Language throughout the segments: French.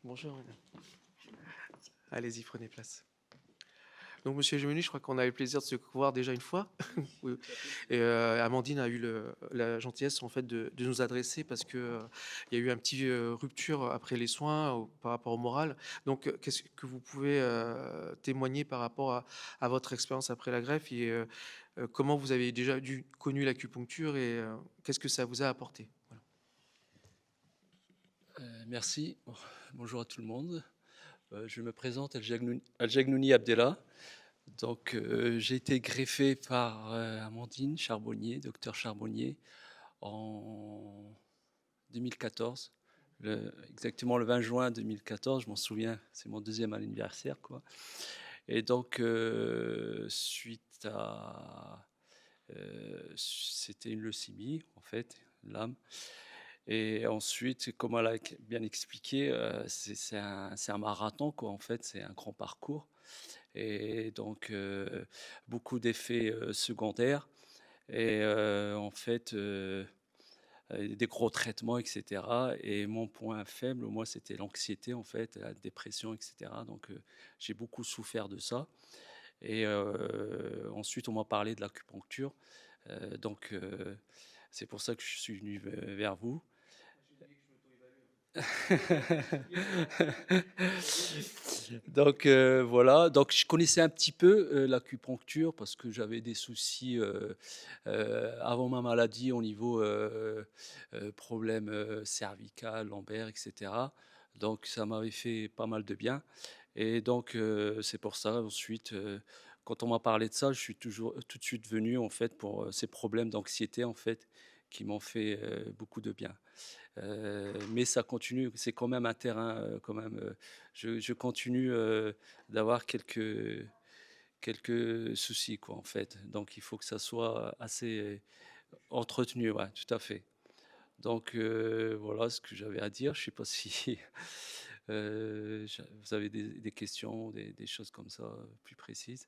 Bonjour. Allez-y, prenez place. Donc, Monsieur Gemini, je crois qu'on a eu le plaisir de se voir déjà une fois. Oui. Et Amandine a eu la gentillesse en fait de nous adresser parce que il y a eu un petit rupture après les soins par rapport au moral. Donc, qu'est-ce que vous pouvez témoigner par rapport à votre expérience après la greffe et comment vous avez déjà connu l'acupuncture et qu'est-ce que ça vous a apporté? Voilà. Merci. Bonjour à tout le monde. Je me présente Al-Jagnouni Abdellah. Donc, j'ai été greffé par Amandine Charbonnier, docteur Charbonnier, en 2014. Exactement le 20 juin 2014, je m'en souviens, c'est mon deuxième anniversaire, quoi. Et donc, suite à... c'était une leucémie, en fait, l'âme. Et ensuite, comme elle a bien expliqué, c'est un marathon, quoi, en fait, c'est un grand parcours. Et donc, beaucoup d'effets secondaires. Et en fait, des gros traitements, etc. Et mon point faible, moi, c'était l'anxiété, en fait, la dépression, etc. Donc, j'ai beaucoup souffert de ça. Et ensuite, on m'a parlé de l'acupuncture. Donc, c'est pour ça que je suis venu vers vous. Donc voilà, donc je connaissais un petit peu l'acupuncture parce que j'avais des soucis avant ma maladie au niveau problème cervical, lombaire, etc. Donc ça m'avait fait pas mal de bien. Et donc c'est pour ça ensuite, quand on m'a parlé de ça, je suis toujours tout de suite venu en fait pour ces problèmes d'anxiété en fait qui m'ont fait beaucoup de bien. Mais ça continue, c'est quand même un terrain, quand même, je continue d'avoir quelques soucis, quoi, en fait. Donc il faut que ça soit assez entretenu, ouais, tout à fait. Donc voilà ce que j'avais à dire. Je sais pas si vous avez des questions, des choses comme ça plus précises.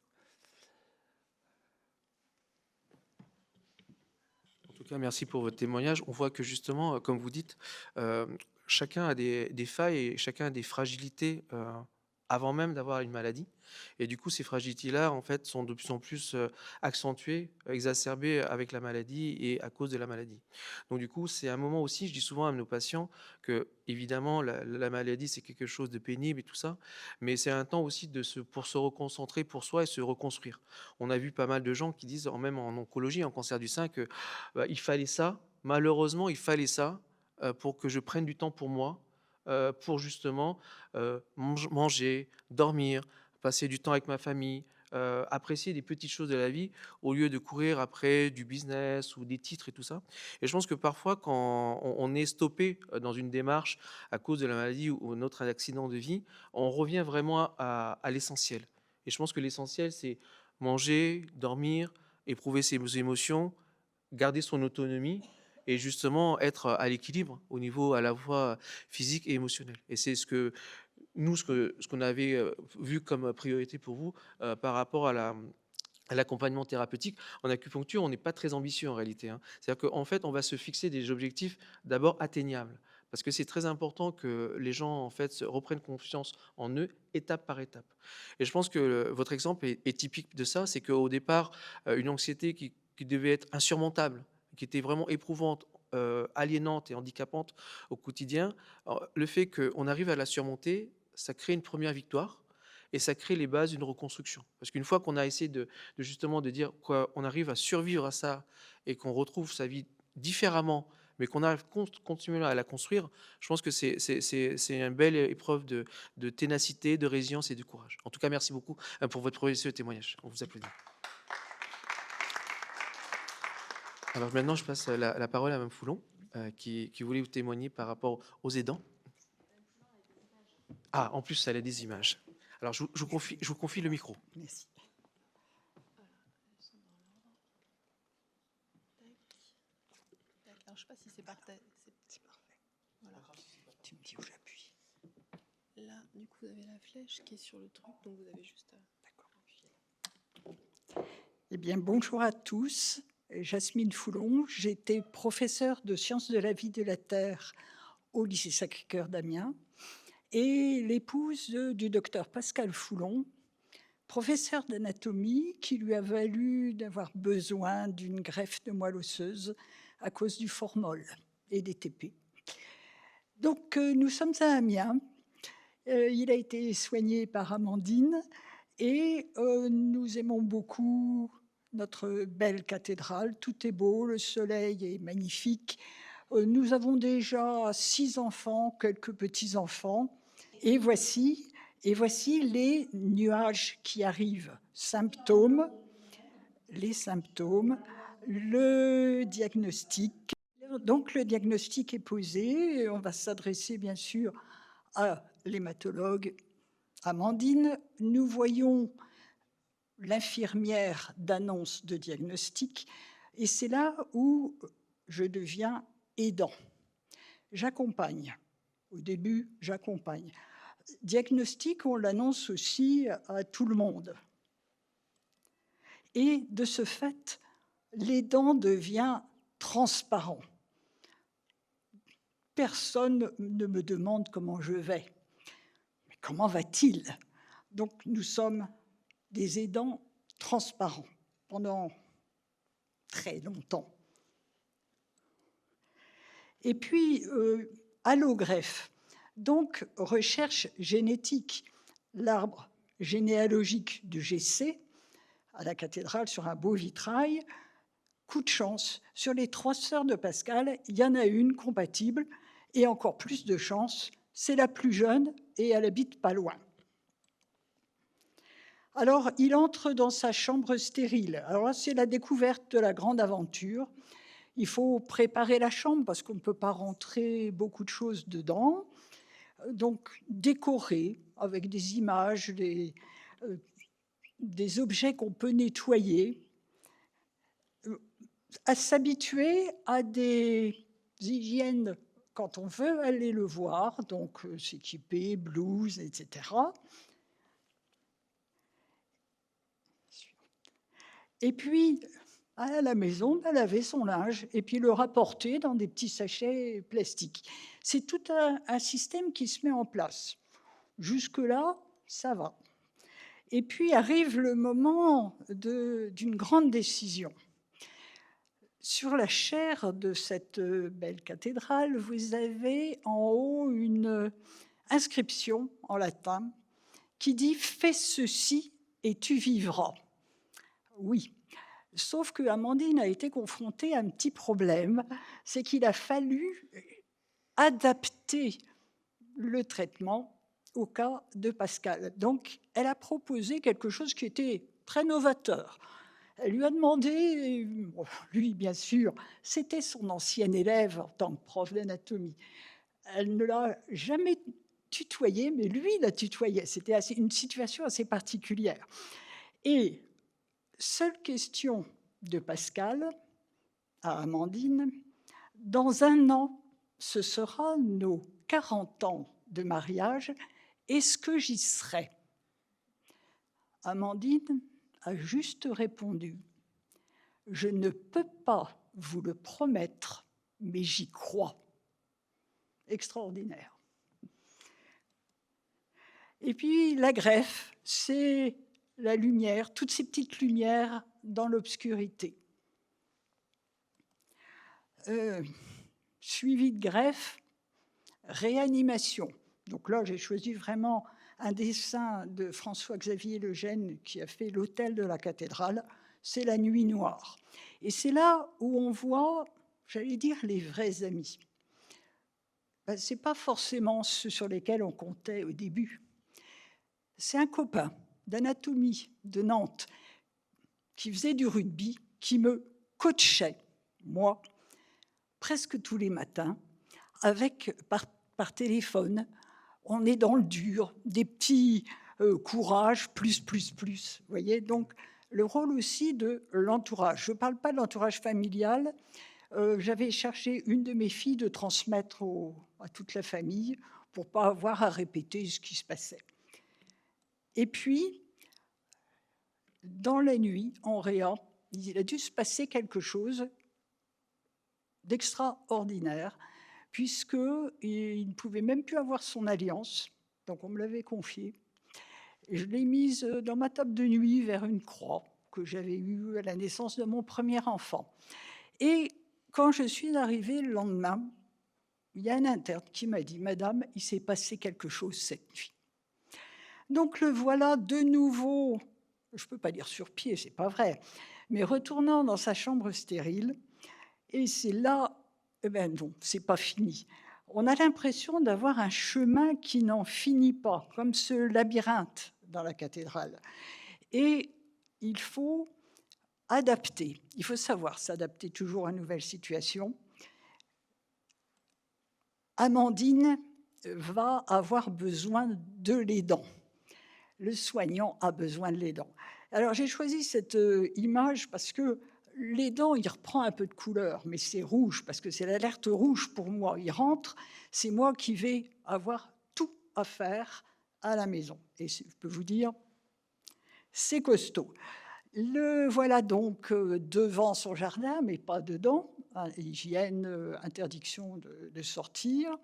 En tout cas, merci pour votre témoignage. On voit que justement, comme vous dites, heu, chacun a des failles et chacun a des fragilités, avant même d'avoir une maladie et du coup, ces fragilités-là, en fait, sont de plus en plus, accentuées, exacerbées avec la maladie et à cause de la maladie. Donc du coup, c'est un moment aussi, je dis souvent à nos patients qu'évidemment la maladie, c'est quelque chose de pénible et tout ça, mais c'est un temps aussi pour se reconcentrer pour soi et se reconstruire. On a vu pas mal de gens qui disent, même en oncologie, en cancer du sein, que bah, il fallait ça, malheureusement, il fallait ça, pour que je prenne du temps pour moi, pour justement, manger, dormir, passer du temps avec ma famille, apprécier des petites choses de la vie au lieu de courir après du business ou des titres et tout ça. Et je pense que parfois quand on est stoppé, dans une démarche à cause de la maladie ou notre accident de vie, on revient vraiment à l'essentiel. Et je pense que l'essentiel, c'est manger, dormir, éprouver ses émotions, garder son autonomie et justement être à l'équilibre au niveau à la fois physique et émotionnel. Et c'est ce que nous, ce qu'on avait vu comme priorité pour vous par rapport à l'accompagnement thérapeutique. En acupuncture, on n'est pas très ambitieux en réalité, hein. C'est-à-dire qu'en fait, on va se fixer des objectifs d'abord atteignables. Parce que c'est très important que les gens en fait reprennent confiance en eux étape par étape. Et je pense que votre exemple est typique de ça, c'est qu'au départ, une anxiété qui devait être insurmontable, qui était vraiment éprouvante, aliénante et handicapante au quotidien, alors, le fait qu'on arrive à la surmonter, ça crée une première victoire et ça crée les bases d'une reconstruction. Parce qu'une fois qu'on a essayé de justement de dire qu'on arrive à survivre à ça et qu'on retrouve sa vie différemment, mais qu'on arrive continuellement à la construire, je pense que c'est une belle épreuve de ténacité, de résilience et de courage. En tout cas, merci beaucoup pour votre précieux témoignage. On vous applaudit. Alors maintenant, je passe la parole à Mme Foulon, qui voulait vous témoigner par rapport aux aidants. Ah, en plus, elle a des images. Alors, je vous confie le micro. Merci. Alors, je ne sais pas si c'est parfait. C'est parfait. Voilà. Tu me dis où j'appuie. Là, du coup, vous avez la flèche qui est sur le truc, donc vous avez juste à... D'accord. Eh bien, bonjour à tous. Jasmine Foulon. J'étais professeure de sciences de la vie de la Terre au lycée Sacré-Cœur d'Amiens. et l'épouse du docteur Pascal Foulon, professeur d'anatomie, qui lui a valu d'avoir besoin d'une greffe de moelle osseuse à cause du formol et des TP. Donc, nous sommes à Amiens. Il a été soigné par Amandine et nous aimons beaucoup notre belle cathédrale. Tout est beau, le soleil est magnifique. Nous avons déjà 6 enfants, quelques petits-enfants. Et voici les nuages qui arrivent. Les symptômes, le diagnostic. Donc le diagnostic est posé. On va s'adresser bien sûr à l'hématologue Amandine. Nous voyons l'infirmière d'annonce de diagnostic et c'est là où je deviens aidant. J'accompagne. Au début, j'accompagne. Diagnostic, on l'annonce aussi à tout le monde. Et de ce fait, l'aidant devient transparent. Personne ne me demande comment je vais. Mais comment va-t-il? Donc, nous sommes des aidants transparents pendant très longtemps. Et puis, allogreffe, donc recherche génétique, l'arbre généalogique du GC à la cathédrale sur un beau vitrail. Coup de chance, sur les 3 sœurs de Pascal, il y en a une compatible, et encore plus de chance, c'est la plus jeune et elle habite pas loin. Alors, il entre dans sa chambre stérile. Alors là, c'est la découverte de la grande aventure. Il faut préparer la chambre parce qu'on ne peut pas rentrer beaucoup de choses dedans. Donc, décorer avec des images, des objets qu'on peut nettoyer, à s'habituer à des hygiènes quand on veut aller le voir, donc s'équiper, blouse, etc. Et puis, à la maison, laver son linge et puis le rapporter dans des petits sachets plastiques. C'est tout un système qui se met en place. Jusque-là, ça va. Et puis arrive le moment d'une grande décision. Sur la chaire de cette belle cathédrale, vous avez en haut une inscription en latin qui dit « Fais ceci et tu vivras ». Oui, sauf que Amandine a été confrontée à un petit problème, c'est qu'il a fallu adapter le traitement au cas de Pascal. Donc, elle a proposé quelque chose qui était très novateur. Elle lui a demandé, lui bien sûr, c'était son ancien élève en tant que prof d'anatomie. Elle ne l'a jamais tutoyé, mais lui la tutoyait. C'était une situation assez particulière. Et seule question de Pascal à Amandine, dans 1 an, ce sera nos 40 ans de mariage, est-ce que j'y serai? Amandine a juste répondu, je ne peux pas vous le promettre, mais j'y crois. Extraordinaire. Et puis la greffe, c'est la lumière, toutes ces petites lumières dans l'obscurité. Suivi de greffe, réanimation. Donc là, j'ai choisi vraiment un dessin de François-Xavier Legenne qui a fait l'autel de la cathédrale, c'est la nuit noire. Et c'est là où on voit, j'allais dire, les vrais amis. Ben, ce n'est pas forcément ceux sur lesquels on comptait au début. C'est un copain d'anatomie de Nantes qui faisait du rugby, qui me coachait, moi, presque tous les matins, par téléphone. On est dans le dur, des petits courage, plus. Vous voyez, donc le rôle aussi de l'entourage. Je ne parle pas de l'entourage familial. J'avais cherché une de mes filles de transmettre à toute la famille pour ne pas avoir à répéter ce qui se passait. Et puis, dans la nuit, en réa, il a dû se passer quelque chose d'extraordinaire, puisqu'il ne pouvait même plus avoir son alliance. Donc on me l'avait confiée. Et je l'ai mise dans ma table de nuit vers une croix que j'avais eue à la naissance de mon premier enfant. Et quand je suis arrivée le lendemain, il y a un interne qui m'a dit: «Madame, il s'est passé quelque chose cette nuit». Donc le voilà de nouveau, je ne peux pas dire sur pied, c'est pas vrai, mais retournant dans sa chambre stérile. Et c'est là, eh ben non, c'est pas fini. On a l'impression d'avoir un chemin qui n'en finit pas, comme ce labyrinthe dans la cathédrale. Et il faut adapter. Il faut savoir s'adapter toujours à une nouvelle situation. Amandine va avoir besoin de l'aidant. Le soignant a besoin de l'aidant. Alors j'ai choisi cette image parce que l'aidant, il reprend un peu de couleur, mais c'est rouge, parce que c'est l'alerte rouge pour moi. Il rentre, c'est moi qui vais avoir tout à faire à la maison. Et je peux vous dire, c'est costaud. Le voilà donc devant son jardin, mais pas dedans. Hygiène, interdiction de sortir.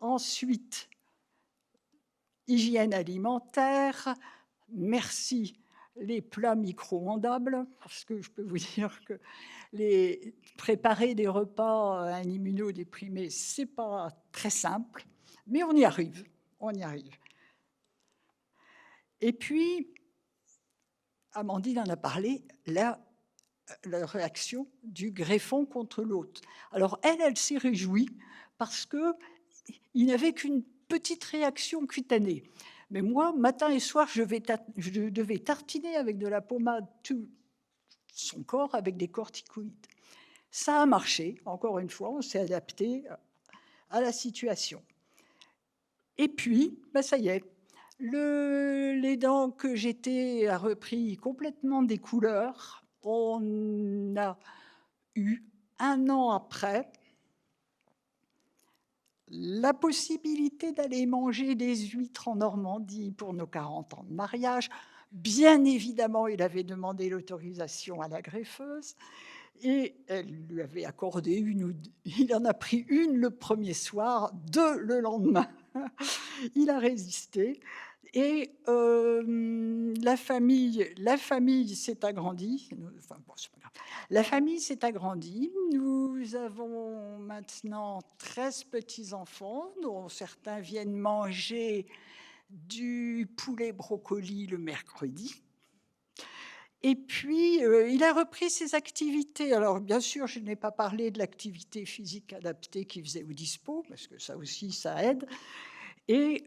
Ensuite, hygiène alimentaire. Merci les plats micro-ondables, parce que je peux vous dire que préparer des repas à un immunodéprimé, c'est pas très simple, mais on y arrive, on y arrive. Et puis, Amandine en a parlé, la réaction du greffon contre l'autre. Alors elle s'est réjouie parce qu'il n'avait qu'une petite réaction cutanée. Mais moi, matin et soir, je devais tartiner avec de la pommade tout son corps avec des corticoïdes. Ça a marché, encore une fois, on s'est adapté à la situation. Et puis, ben ça y est, l'aidant que j'étais a repris complètement des couleurs. On a eu, 1 an après, la possibilité d'aller manger des huîtres en Normandie pour nos 40 ans de mariage. Bien évidemment, il avait demandé l'autorisation à la greffeuse et elle lui avait accordé une ou deux. Il en a pris une le premier soir, 2 le lendemain. Il a résisté et la famille s'est agrandie. Enfin, bon, c'est pas grave. La famille s'est agrandie. Nous avons maintenant 13 petits-enfants, dont certains viennent manger du poulet brocoli le mercredi. Et puis, il a repris ses activités. Alors, bien sûr, je n'ai pas parlé de l'activité physique adaptée qu'il faisait au dispo, parce que ça aussi, ça aide. Et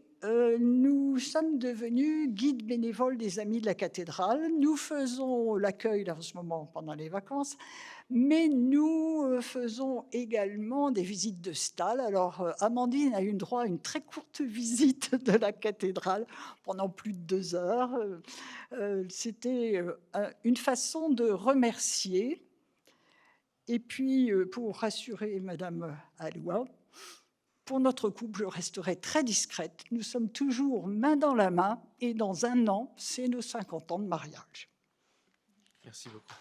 nous sommes devenus guides bénévoles des Amis de la cathédrale. Nous faisons l'accueil, là, en ce moment, pendant les vacances, mais nous faisons également des visites de stalles. Alors, Amandine a eu droit à une très courte visite de la cathédrale pendant plus de 2 heures. C'était une façon de remercier. Et puis, pour rassurer Madame Aloua, pour notre couple, je resterai très discrète. Nous sommes toujours main dans la main et dans 1 an, c'est nos 50 ans de mariage. Merci beaucoup.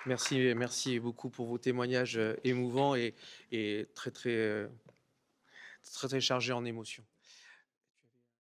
Merci beaucoup pour vos témoignages émouvants et très, très, très, très chargés en émotions.